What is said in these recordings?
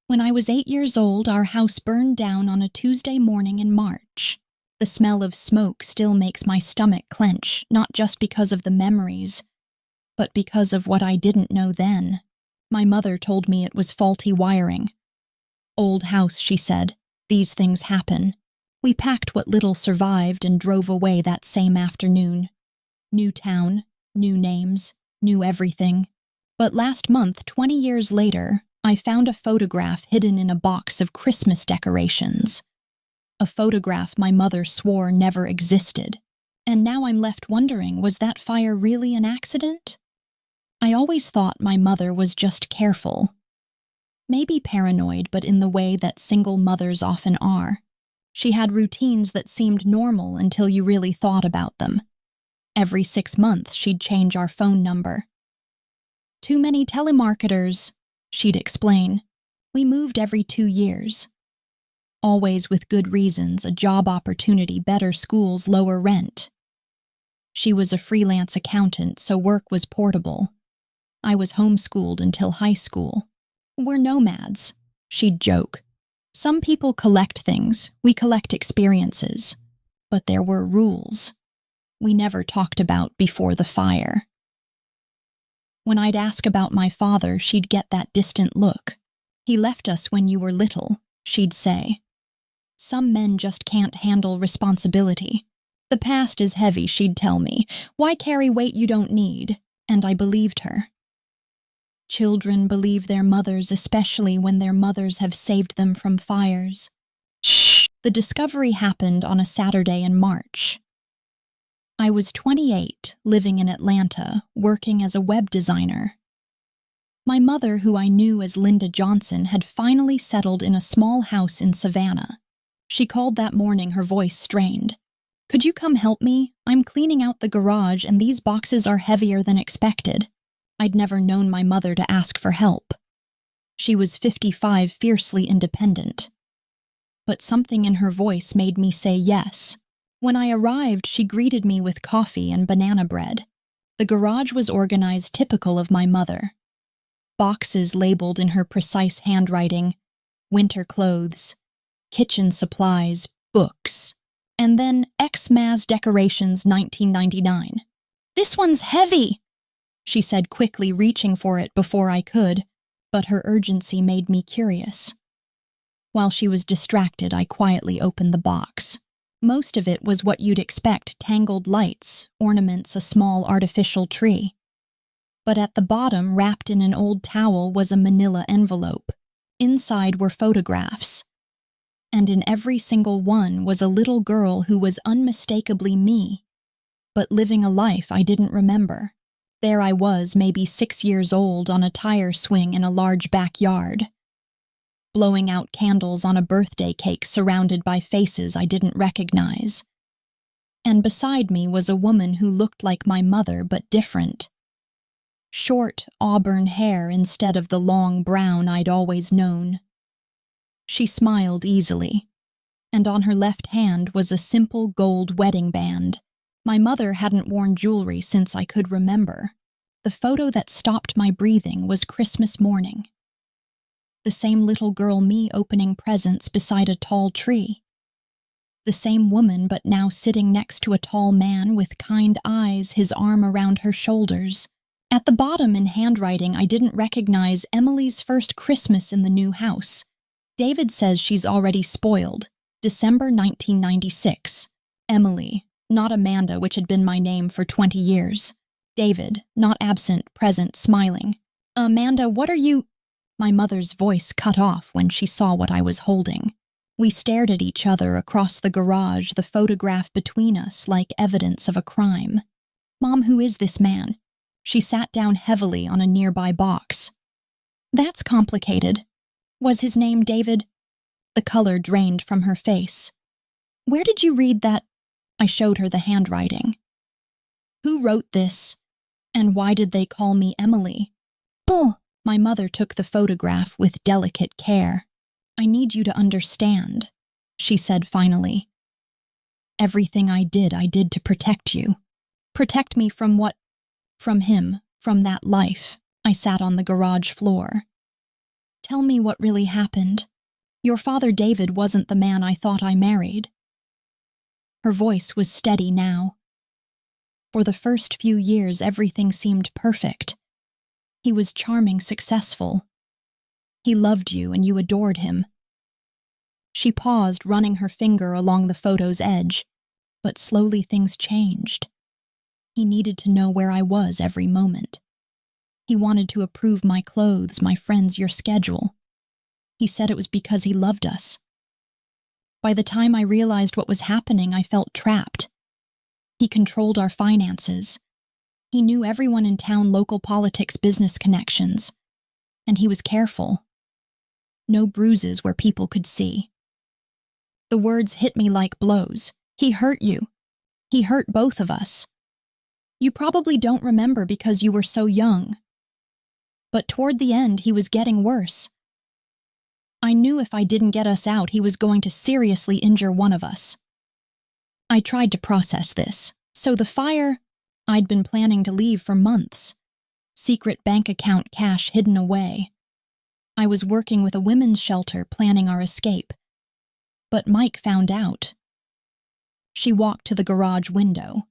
When I was 8 years old, our house burned down on a Tuesday morning in March. The smell of smoke still makes my stomach clench, not just because of the memories, but because of what I didn't know then. My mother told me it was faulty wiring. Old house, she said. These things happen. We packed what little survived and drove away that same afternoon. New town, new names, new everything. But last month, 20 years later, I found a photograph hidden in a box of Christmas decorations. A photograph my mother swore never existed. And now I'm left wondering, was that fire really an accident? I always thought my mother was just careful. Maybe paranoid, but in the way that single mothers often are. She had routines that seemed normal until you really thought about them. Every 6 months, she'd change our phone number. Too many telemarketers, she'd explain. We moved every 2 years. Always with good reasons, a job opportunity, better schools, lower rent. She was a freelance accountant, so work was portable. I was homeschooled until high school. We're nomads, she'd joke. Some people collect things, we collect experiences. But there were rules. We never talked about before the fire. When I'd ask about my father, she'd get that distant look. He left us when you were little, she'd say. Some men just can't handle responsibility. The past is heavy, she'd tell me. Why carry weight you don't need? And I believed her. Children believe their mothers, especially when their mothers have saved them from fires. The discovery happened on a Saturday in March. I was 28, living in Atlanta, working as a web designer. My mother, who I knew as Linda Johnson, had finally settled in a small house in Savannah. She called that morning, her voice strained. Could you come help me? I'm cleaning out the garage and these boxes are heavier than expected. I'd never known my mother to ask for help. She was 55, fiercely independent. But something in her voice made me say yes. When I arrived, she greeted me with coffee and banana bread. The garage was organized typical of my mother. Boxes labeled in her precise handwriting, winter clothes, kitchen supplies, books, and then Xmas decorations 1999. This one's heavy, she said quickly, reaching for it before I could, but her urgency made me curious. While she was distracted, I quietly opened the box. Most of it was what you'd expect: tangled lights, ornaments, a small artificial tree. But at the bottom, wrapped in an old towel, was a manila envelope. Inside were photographs. And in every single one was a little girl who was unmistakably me, but living a life I didn't remember. There I was, maybe 6 years old, on a tire swing in a large backyard, blowing out candles on a birthday cake surrounded by faces I didn't recognize. And beside me was a woman who looked like my mother but different. Short auburn hair instead of the long brown I'd always known. She smiled easily, and on her left hand was a simple gold wedding band. My mother hadn't worn jewelry since I could remember. The photo that stopped my breathing was Christmas morning. The same little girl me opening presents beside a tall tree. The same woman, but now sitting next to a tall man with kind eyes, his arm around her shoulders. At the bottom, in handwriting I didn't recognize, Emily's first Christmas in the new house. David says she's already spoiled. December 1996. Emily, not Amanda, which had been my name for 20 years. David, not absent, present, smiling. Amanda, what are you? My mother's voice cut off when she saw what I was holding. We stared at each other across the garage, the photograph between us like evidence of a crime. Mom, who is this man? She sat down heavily on a nearby box. That's complicated. Was his name David? The color drained from her face. Where did you read that? I showed her the handwriting. Who wrote this? And why did they call me Emily? Oh, my mother took the photograph with delicate care. I need you to understand, she said finally. Everything I did to protect you. Protect me from what? From him, from that life. I sat on the garage floor. Tell me what really happened. Your father David wasn't the man I thought I married." Her voice was steady now. For the first few years, everything seemed perfect. He was charming, successful. He loved you and you adored him. She paused, running her finger along the photo's edge, but slowly things changed. He needed to know where I was every moment. He wanted to approve my clothes, my friends, your schedule. He said it was because he loved us. By the time I realized what was happening, I felt trapped. He controlled our finances. He knew everyone in town, local politics, business connections. And he was careful. No bruises where people could see. The words hit me like blows. He hurt you. He hurt both of us. You probably don't remember because you were so young. But toward the end, he was getting worse. I knew if I didn't get us out, he was going to seriously injure one of us. I tried to process this. So the fire, I'd been planning to leave for months. Secret bank account cash hidden away. I was working with a women's shelter planning our escape. But Mike found out. She walked to the garage window.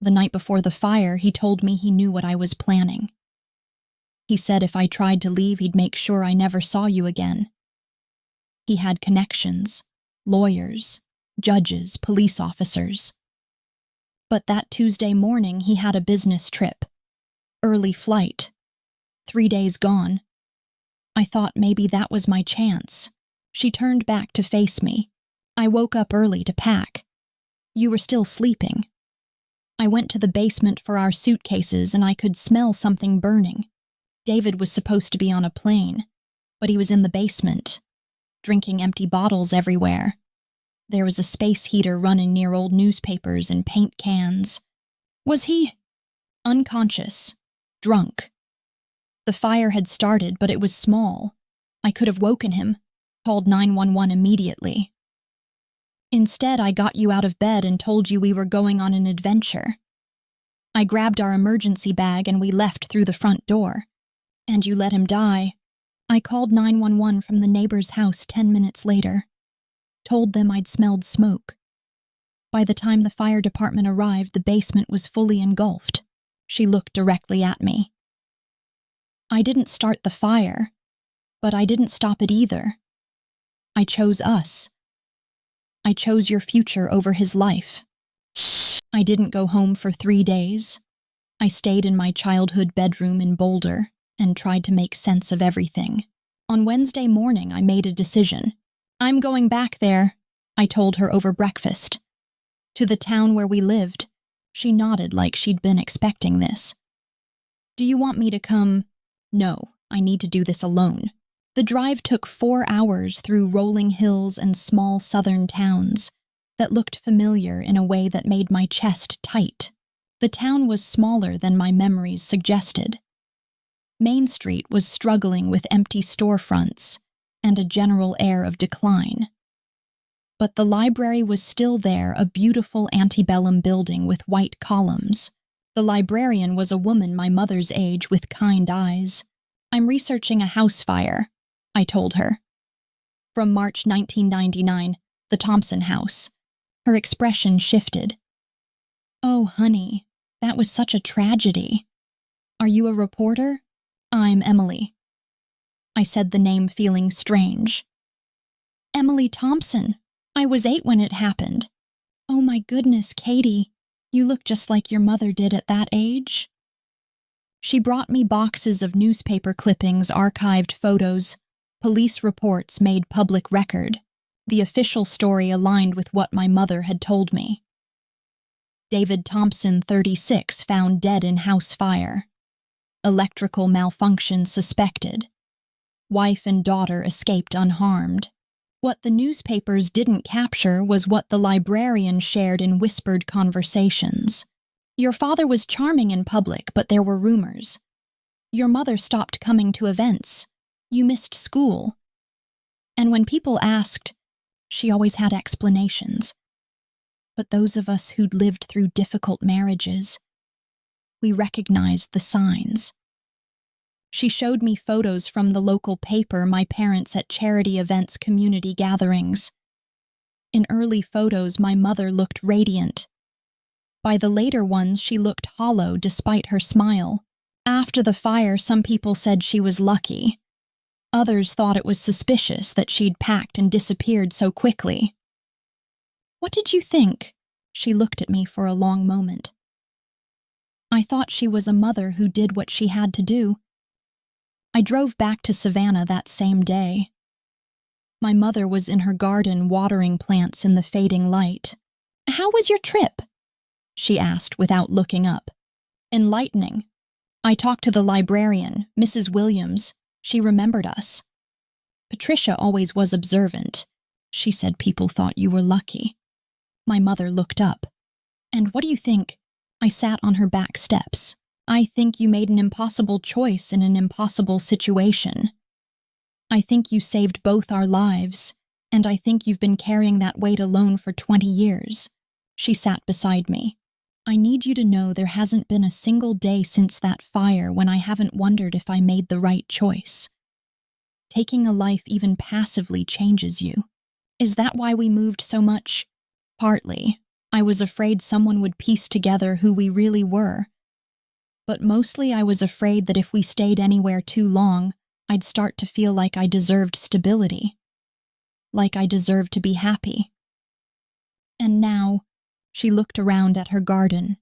The night before the fire, he told me he knew what I was planning. He said if I tried to leave, he'd make sure I never saw you again. He had connections, lawyers, judges, police officers. But that Tuesday morning, he had a business trip. Early flight. 3 days gone. I thought maybe that was my chance. She turned back to face me. I woke up early to pack. You were still sleeping. I went to the basement for our suitcases and I could smell something burning. David was supposed to be on a plane, but he was in the basement, drinking empty bottles everywhere. There was a space heater running near old newspapers and paint cans. Was he unconscious, drunk? The fire had started, but it was small. I could have woken him, called 911 immediately. Instead, I got you out of bed and told you we were going on an adventure. I grabbed our emergency bag and we left through the front door. And you let him die. I called 911 from the neighbor's house 10 minutes later. Told them I'd smelled smoke. By the time the fire department arrived, the basement was fully engulfed. She looked directly at me. I didn't start the fire, but I didn't stop it either. I chose us. I chose your future over his life. I didn't go home for 3 days. I stayed in my childhood bedroom in Boulder and tried to make sense of everything. On Wednesday morning, I made a decision. I'm going back there, I told her over breakfast. To the town where we lived. She nodded like she'd been expecting this. Do you want me to come? No, I need to do this alone. The drive took 4 hours through rolling hills and small southern towns that looked familiar in a way that made my chest tight. The town was smaller than my memories suggested. Main Street was struggling with empty storefronts and a general air of decline. But the library was still there, a beautiful antebellum building with white columns. The librarian was a woman my mother's age with kind eyes. I'm researching a house fire, I told her. From March 1999, the Thompson house. Her expression shifted. Oh, honey, that was such a tragedy. Are you a reporter? I'm Emily. I said the name, feeling strange. Emily Thompson. I was 8 when it happened. Oh my goodness, Katie, you look just like your mother did at that age. She brought me boxes of newspaper clippings, archived photos, police reports made public record. The official story aligned with what my mother had told me. David Thompson, 36, found dead in house fire. Electrical malfunction suspected. Wife and daughter escaped unharmed. What the newspapers didn't capture was what the librarian shared in whispered conversations. Your father was charming in public, but there were rumors. Your mother stopped coming to events. You missed school. And when people asked, she always had explanations. But those of us who'd lived through difficult marriages, we recognized the signs. She showed me photos from the local paper, my parents at charity events, community gatherings. In early photos, my mother looked radiant. By the later ones, she looked hollow despite her smile. After the fire, some people said she was lucky. Others thought it was suspicious that she'd packed and disappeared so quickly. What did you think? She looked at me for a long moment. I thought she was a mother who did what she had to do. I drove back to Savannah that same day. My mother was in her garden watering plants in the fading light. How was your trip? She asked without looking up. Enlightening. I talked to the librarian, Mrs. Williams. She remembered us. Patricia always was observant. She said people thought you were lucky. My mother looked up. And what do you think? I sat on her back steps. I think you made an impossible choice in an impossible situation. I think you saved both our lives, and I think you've been carrying that weight alone for 20 years. She sat beside me. I need you to know there hasn't been a single day since that fire when I haven't wondered if I made the right choice. Taking a life even passively changes you. Is that why we moved so much? Partly. I was afraid someone would piece together who we really were. But mostly I was afraid that if we stayed anywhere too long, I'd start to feel like I deserved stability. Like I deserved to be happy. And now, she looked around at her garden,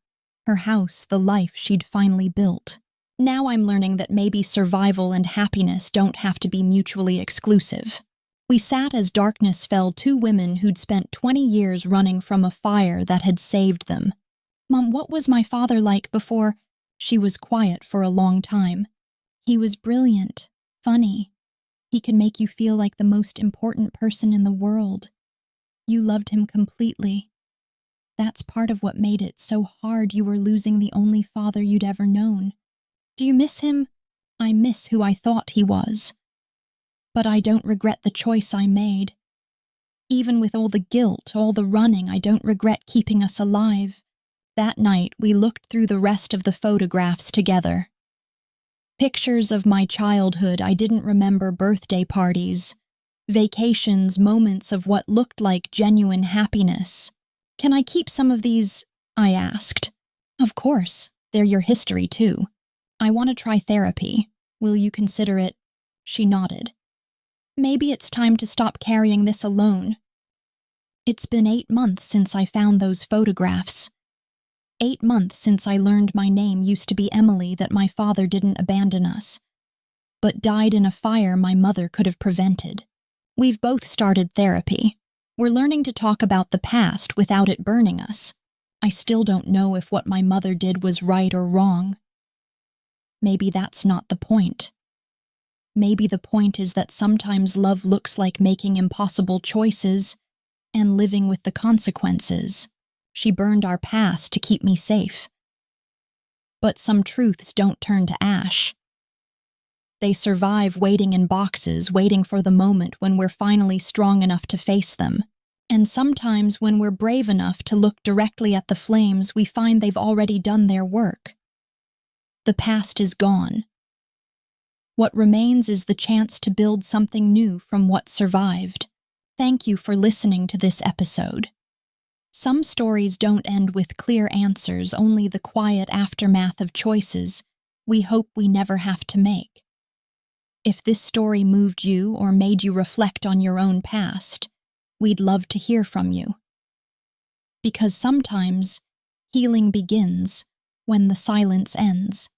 her house, the life she'd finally built. Now I'm learning that maybe survival and happiness don't have to be mutually exclusive. We sat as darkness fell, two women who'd spent 20 years running from a fire that had saved them. Mom, what was my father like before? She was quiet for a long time. He was brilliant, funny. He could make you feel like the most important person in the world. You loved him completely. That's part of what made it so hard. You were losing the only father you'd ever known. Do you miss him? I miss who I thought he was. But I don't regret the choice I made. Even with all the guilt, all the running, I don't regret keeping us alive. That night, we looked through the rest of the photographs together. Pictures of my childhood. I didn't remember birthday parties, vacations, moments of what looked like genuine happiness. Can I keep some of these? I asked. Of course, they're your history too. I want to try therapy. Will you consider it? She nodded. Maybe it's time to stop carrying this alone. It's been 8 months since I found those photographs. 8 months since I learned my name used to be Emily, that my father didn't abandon us, but died in a fire my mother could have prevented. We've both started therapy. We're learning to talk about the past without it burning us. I still don't know if what my mother did was right or wrong. Maybe that's not the point. Maybe the point is that sometimes love looks like making impossible choices and living with the consequences. She burned our past to keep me safe. But some truths don't turn to ash. They survive waiting in boxes, waiting for the moment when we're finally strong enough to face them. And sometimes when we're brave enough to look directly at the flames, we find they've already done their work. The past is gone. What remains is the chance to build something new from what survived. Thank you for listening to this episode. Some stories don't end with clear answers, only the quiet aftermath of choices we hope we never have to make. If this story moved you or made you reflect on your own past, we'd love to hear from you. Because sometimes healing begins when the silence ends.